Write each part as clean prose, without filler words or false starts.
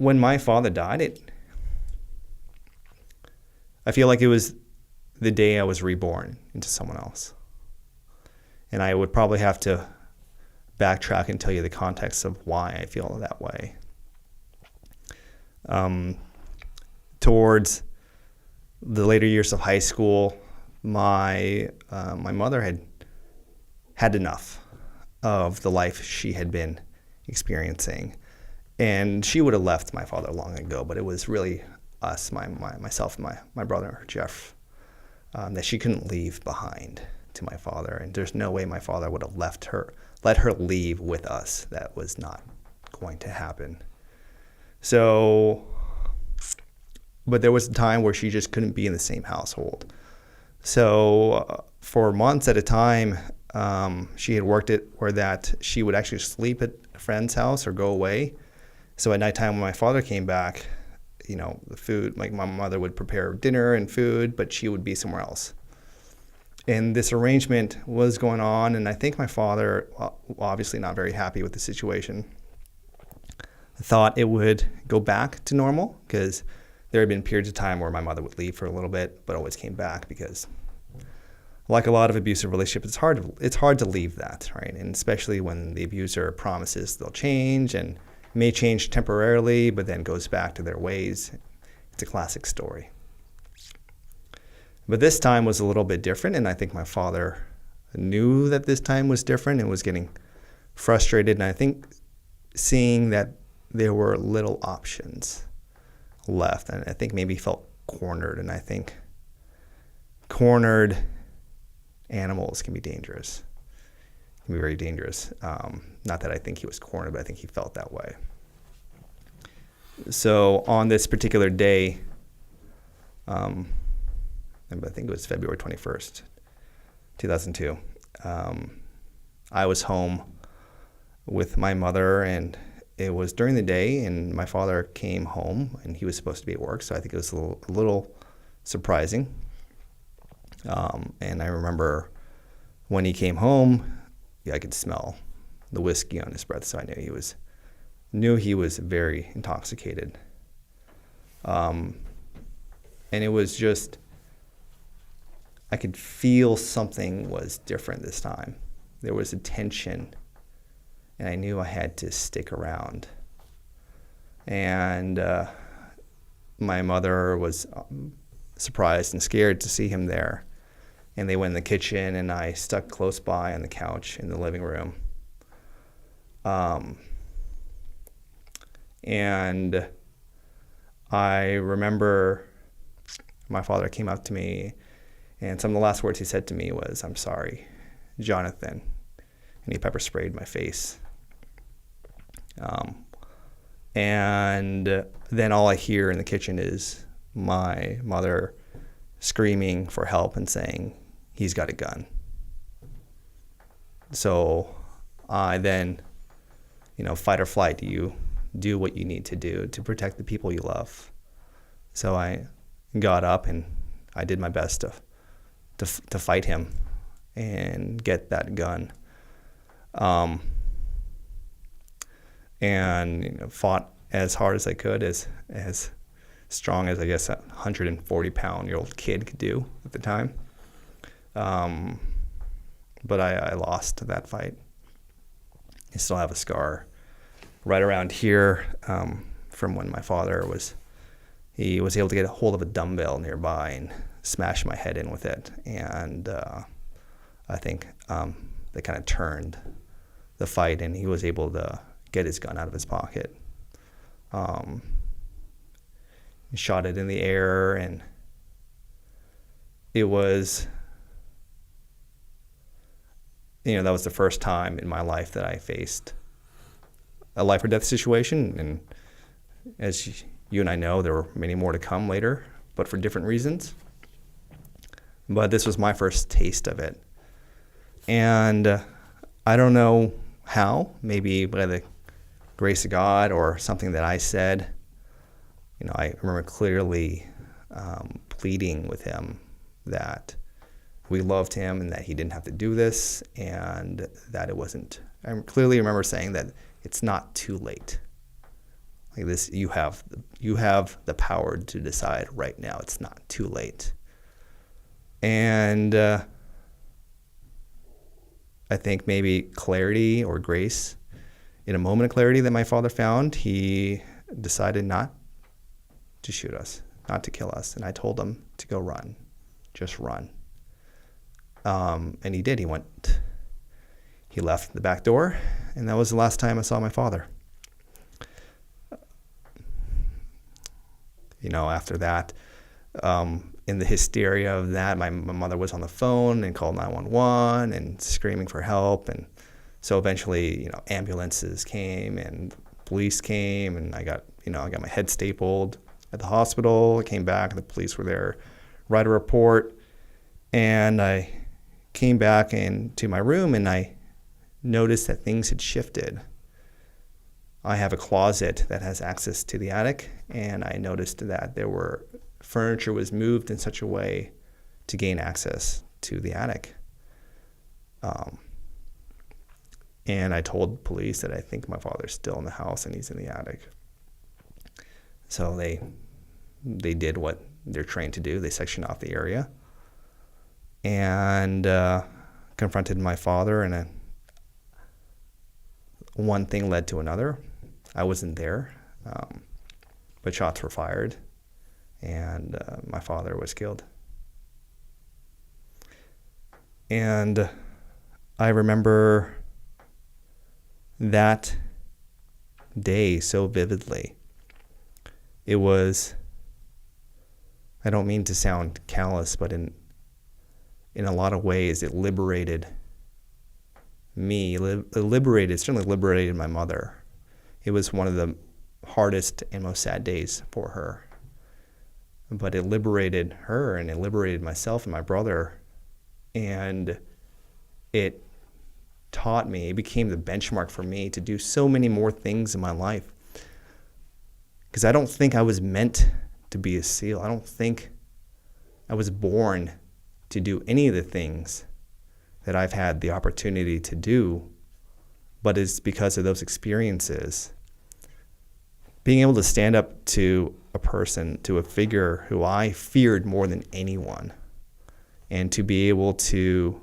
when my father died, I feel like it was the day I was reborn into someone else. And I would probably have to backtrack and tell you the context of why I feel that way. Towards the later years of high school, my mother had enough of the life she had been experiencing, and she would have left my father long ago. But it was really us, myself, and my brother Jeff, that she couldn't leave behind to my father. And there's no way my father would have let her leave with us. That was not going to happen. So, but there was a time where she just couldn't be in the same household. So for months at a time, she had worked it where that she would actually sleep at a friend's house or go away. So at nighttime when my father came back, the food, like my mother would prepare dinner and food, but she would be somewhere else. And this arrangement was going on, and I think my father, obviously not very happy with the situation, thought it would go back to normal, because there had been periods of time where my mother would leave for a little bit, but always came back, because like a lot of abusive relationships, it's hard to leave that, right? And especially when the abuser promises they'll change and may change temporarily, but then goes back to their ways. It's a classic story. But this time was a little bit different, and I think my father knew that this time was different and was getting frustrated. And I think seeing that there were little options left, and I think maybe he felt cornered. And I think cornered animals can be dangerous. Can be very dangerous. Not that I think he was cornered, but I think he felt that way. So on this particular day, I think it was February 21st, 2002, I was home with my mother, and it was during the day, and my father came home, and he was supposed to be at work, so I think it was a little surprising. And I remember when he came home, I could smell the whiskey on his breath, so I knew he was very intoxicated. And it was just, I could feel something was different this time. There was a tension, and I knew I had to stick around. And my mother was surprised and scared to see him there. And they went in the kitchen, and I stuck close by on the couch in the living room. And I remember my father came up to me, and some of the last words he said to me was, "I'm sorry, Jonathan." And he pepper sprayed my face. And then all I hear in the kitchen is my mother screaming for help and saying, "He's got a gun." So I then, fight or flight, you do what you need to do to protect the people you love. So I got up and I did my best to fight him and get that gun. And fought as hard as I could, as strong as I guess a 140-pound-year-old kid could do at the time. But I lost that fight. I still have a scar right around here from when my father was able to get a hold of a dumbbell nearby and smash my head in with it. And I think they kind of turned the fight, and he was able to get his gun out of his pocket. He shot it in the air, and it was, that was the first time in my life that I faced a life or death situation. And as you and I know, there were many more to come later, but for different reasons. But this was my first taste of it. And I don't know how, maybe by the grace of God or something that I said. I remember clearly pleading with him that we loved him and that he didn't have to do this, and that it wasn't. I clearly remember saying that it's not too late. Like this, you have the power to decide right now. It's not too late. And I think maybe clarity or grace, in a moment of clarity that my father found, he decided not to shoot us, not to kill us. And I told him to go run, just run. And he did. He left the back door, and that was the last time I saw my father. After that, in the hysteria of that, my mother was on the phone and called 911 and screaming for help. And so eventually, ambulances came and police came, and I got my head stapled at the hospital. I came back, and the police were there, write a report. And I came back into my room, and I noticed that things had shifted. I have a closet that has access to the attic, and I noticed that furniture was moved in such a way to gain access to the attic. And I told police that I think my father's still in the house and he's in the attic. So they did what they're trained to do. They sectioned off the area and confronted my father, and one thing led to another. I wasn't there, but shots were fired, and my father was killed. And I remember that day so vividly. It was, I don't mean to sound callous, but in a lot of ways it liberated me. It certainly liberated my mother. It was one of the hardest and most sad days for her. But it liberated her, and it liberated myself and my brother. And it taught me, it became the benchmark for me to do so many more things in my life. Because I don't think I was meant to be a SEAL. I don't think I was born to do any of the things that I've had the opportunity to do, but it's because of those experiences. Being able to stand up to a person, to a figure who I feared more than anyone, and to be able to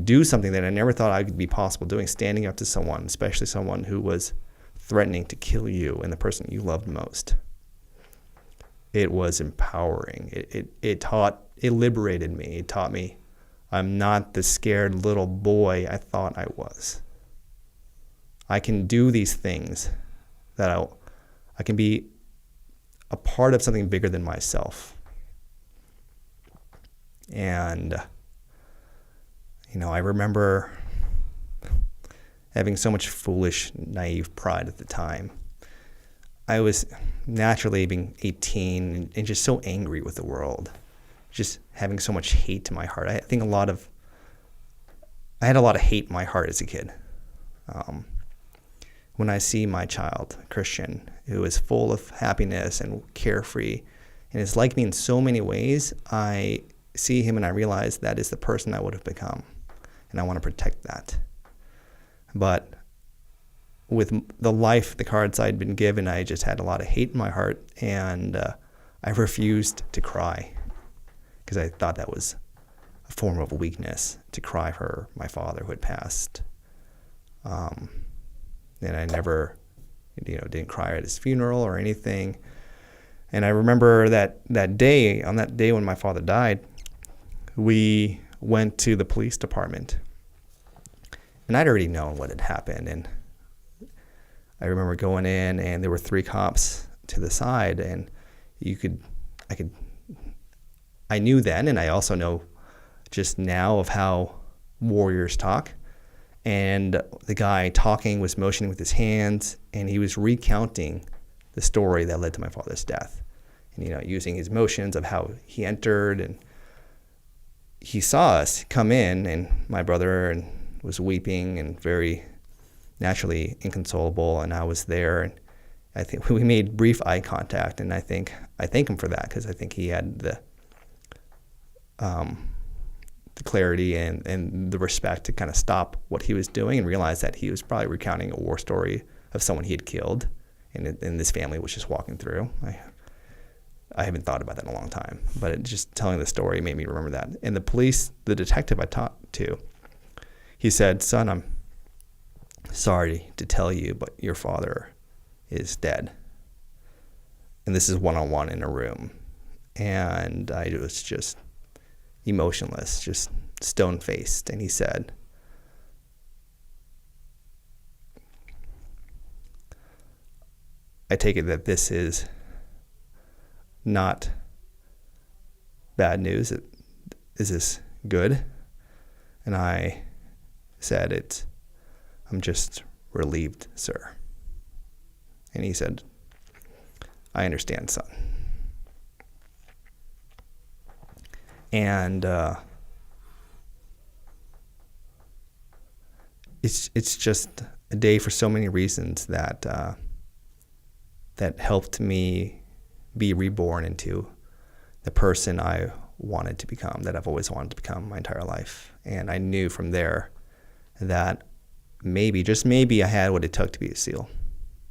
do something that I never thought I could be possible doing, standing up to someone, especially someone who was threatening to kill you and the person you loved most. It was empowering. It liberated me. It taught me I'm not the scared little boy I thought I was. I can do these things, that I can be a part of something bigger than myself. And, I remember having so much foolish, naive pride at the time. I was naturally being 18 and just so angry with the world, just having so much hate in my heart. I think I had a lot of hate in my heart as a kid. When I see my child, Christian, who is full of happiness and carefree and is like me in so many ways, I see him and I realize that is the person I would have become, and I want to protect that. But with the life, the cards I'd been given, I just had a lot of hate in my heart, and I refused to cry because I thought that was a form of weakness, to cry for my father who had passed. And I never, didn't cry at his funeral or anything. And I remember that day, on that day when my father died, we went to the police department. And I'd already known what had happened. And I remember going in, and there were 3 cops to the side, and I knew then, and I also know just now of how warriors talk. And the guy talking was motioning with his hands, and he was recounting the story that led to my father's death. And, using his motions of how he entered, and he saw us come in, and my brother was weeping and very naturally inconsolable, and I was there, and I think we made brief eye contact, and I thank him for that, because I think he had the clarity and the respect to kind of stop what he was doing and realize that he was probably recounting a war story of someone he had killed, and this family was just walking through. I haven't thought about that in a long time, but just telling the story made me remember that. And the detective I talked to, he said, "Son, I'm sorry to tell you, but your father is dead." And this is one-on-one in a room. And I was just emotionless, just stone-faced. And he said, "I take it that this is not bad news. Is this good?" And I said, "I'm just relieved, sir." And he said, "I understand, son." And it's just a day for so many reasons that helped me be reborn into the person I wanted to become, that I've always wanted to become my entire life. And I knew from there that maybe, just maybe, I had what it took to be a SEAL.